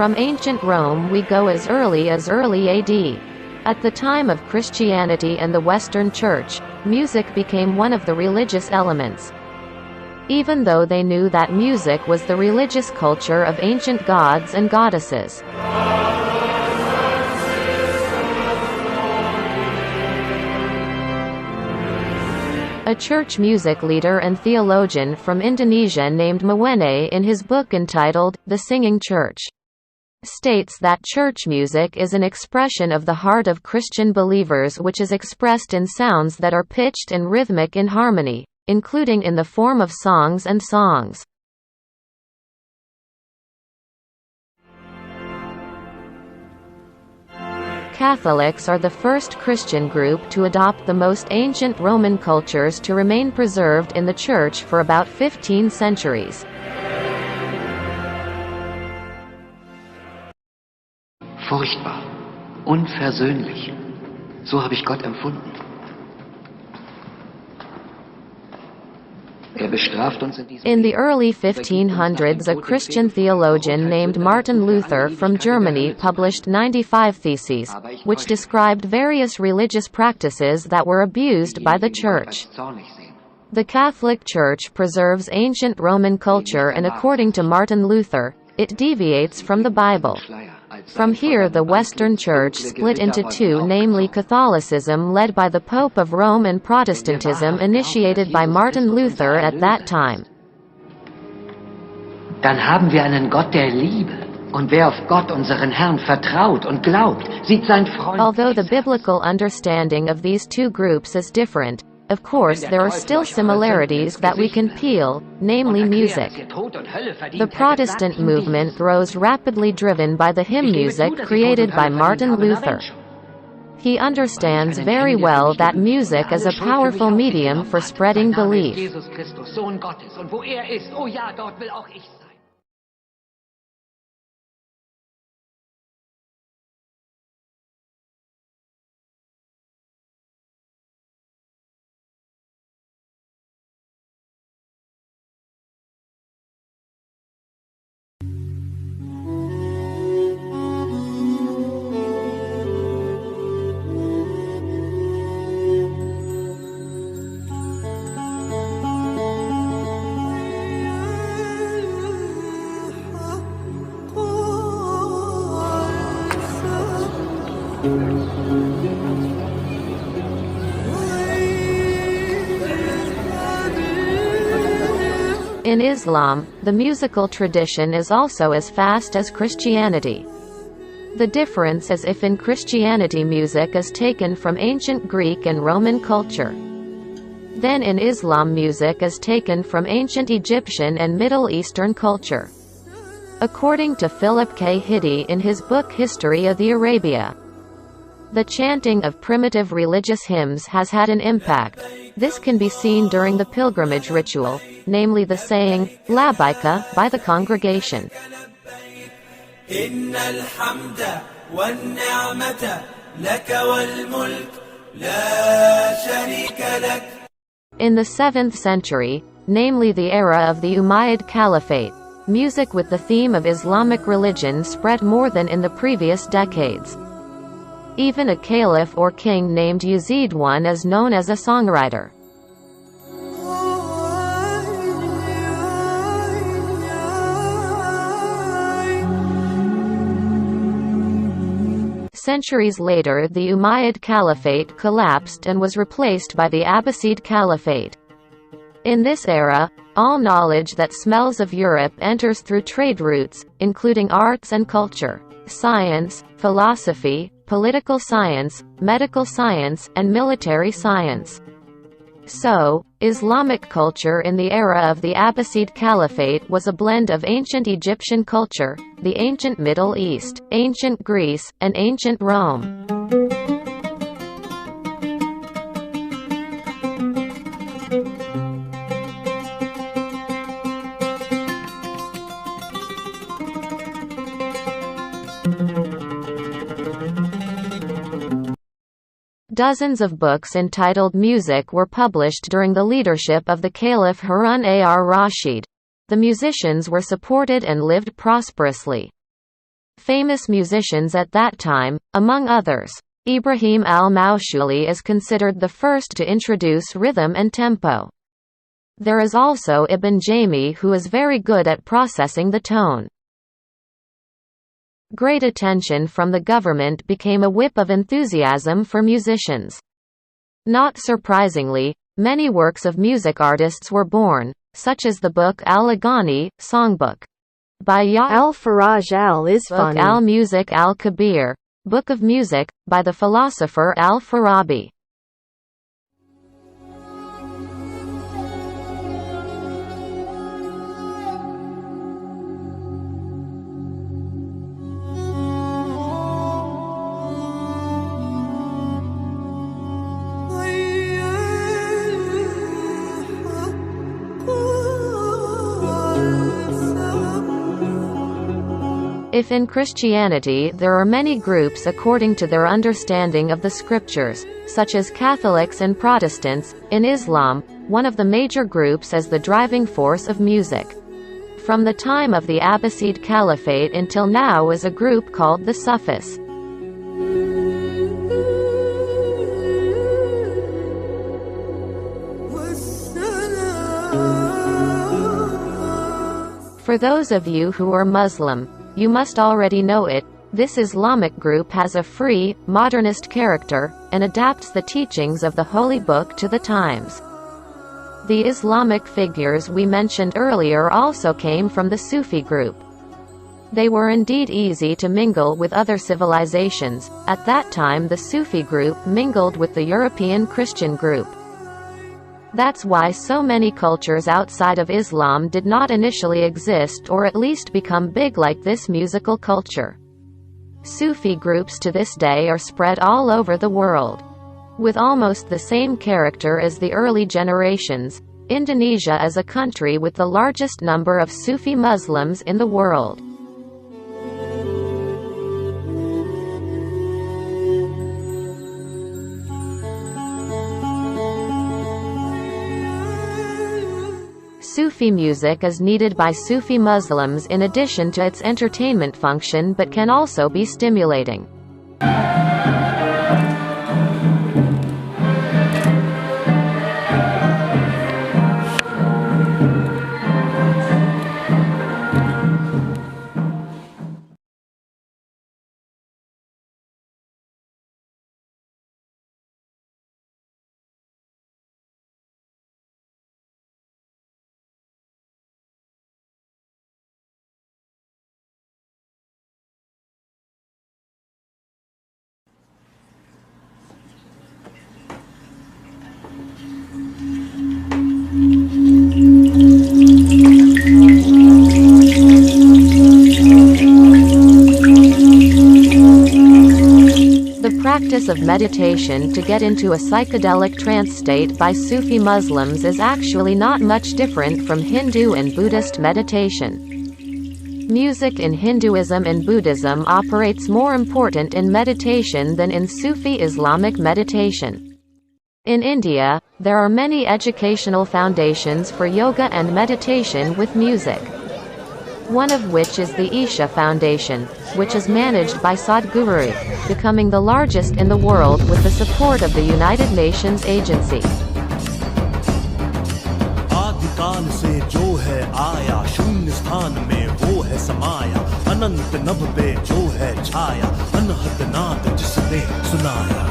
From ancient Rome we go as early AD. At the time of Christianity and the Western Church, music became one of the religious elements. Even though they knew that music was the religious culture of ancient gods and goddesses. A church music leader and theologian from Indonesia named Mwene, in his book entitled, The Singing Church, states that church music is an expression of the heart of Christian believers which is expressed in sounds that are pitched and rhythmic in harmony, including in the form of songs and songs. Catholics are the first Christian group to adopt the most ancient Roman cultures to remain preserved in the Church for about 15 centuries. Furchtbar, unversöhnlich. So habe ich Gott empfunden. In the early 1500s, a Christian theologian named Martin Luther from Germany published 95 theses, which described various religious practices that were abused by the Church. The Catholic Church preserves ancient Roman culture, and according to Martin Luther, it deviates from the Bible. From here the Western Church split into two, namely Catholicism led by the Pope of Rome and Protestantism initiated by Martin Luther at that time. Dann haben wir einen Gott der Liebe. Und wer auf Gott unseren Herrn vertraut und glaubt, sieht sein Freund. Although the biblical understanding of these two groups is different, of course there are still similarities that we can peel, namely music. The Protestant movement rose rapidly, driven by the hymn music created by Martin Luther. He understands very well that music is a powerful medium for spreading belief. In Islam, the musical tradition is also as vast as Christianity. The difference is if in Christianity music is taken from ancient Greek and Roman culture. Then in Islam music is taken from ancient Egyptian and Middle Eastern culture. According to Philip K. Hiddey in his book History of the Arabia, the chanting of primitive religious hymns has had an impact. This can be seen during the pilgrimage ritual, namely the saying, Labbaika, by the congregation. In the 7th century, namely the era of the Umayyad Caliphate, music with the theme of Islamic religion spread more than in the previous decades. Even a caliph or king named Yazid I is known as a songwriter. Centuries later, the Umayyad Caliphate collapsed and was replaced by the Abbasid Caliphate. In this era, all knowledge that smells of Europe enters through trade routes, including arts and culture, science, philosophy, political science, medical science, and military science. So, Islamic culture in the era of the Abbasid Caliphate was a blend of ancient Egyptian culture, the ancient Middle East, ancient Greece, and ancient Rome. Dozens of books entitled Music were published during the leadership of the Caliph Harun ar-Rashid. The musicians were supported and lived prosperously. famous musicians at that time, among others. Ibrahim al-Mawshuli is considered the first to introduce rhythm and tempo. There is also Ibn Jaymi, who is very good at processing the tone. Great attention from the government became a whip of enthusiasm for musicians. Not surprisingly, many works of music artists were born, such as the book Al-Aghani, Songbook, by al-Faraj al-Isfani, al-Music al-Kabir, Book of Music, by the philosopher al-Farabi. If in Christianity there are many groups according to their understanding of the scriptures, such as Catholics and Protestants, in Islam, one of the major groups is the driving force of music. From the time of the Abbasid Caliphate until now is a group called the Sufis. For those of you who are Muslim, you must already know it. This Islamic group has a free, modernist character, and adapts the teachings of the Holy Book to the times. The Islamic figures we mentioned earlier also came from the Sufi group. They were indeed easy to mingle with other civilizations. At that time the Sufi group mingled with the European Christian group. That's why so many cultures outside of Islam did not initially exist or at least become big like this musical culture. Sufi groups to this day are spread all over the world. With almost the same character as the early generations, Indonesia is a country with the largest number of Sufi Muslims in the world. Sufi music is needed by Sufi Muslims in addition to its entertainment function but can also be stimulating. Practice of meditation to get into a psychedelic trance state by Sufi Muslims is actually not much different from Hindu and Buddhist meditation. Music in Hinduism and Buddhism operates more important in meditation than in Sufi Islamic meditation. In India, there are many educational foundations for yoga and meditation with music. One of which is the Isha Foundation, which is managed by Sadhguru, becoming the largest in the world with the support of the United Nations Agency. आदिकाल से जो है आया शून्य स्थान में वो है समाया अनंत नभ पे जो है छाया अनहद नाद जिसने सुनाया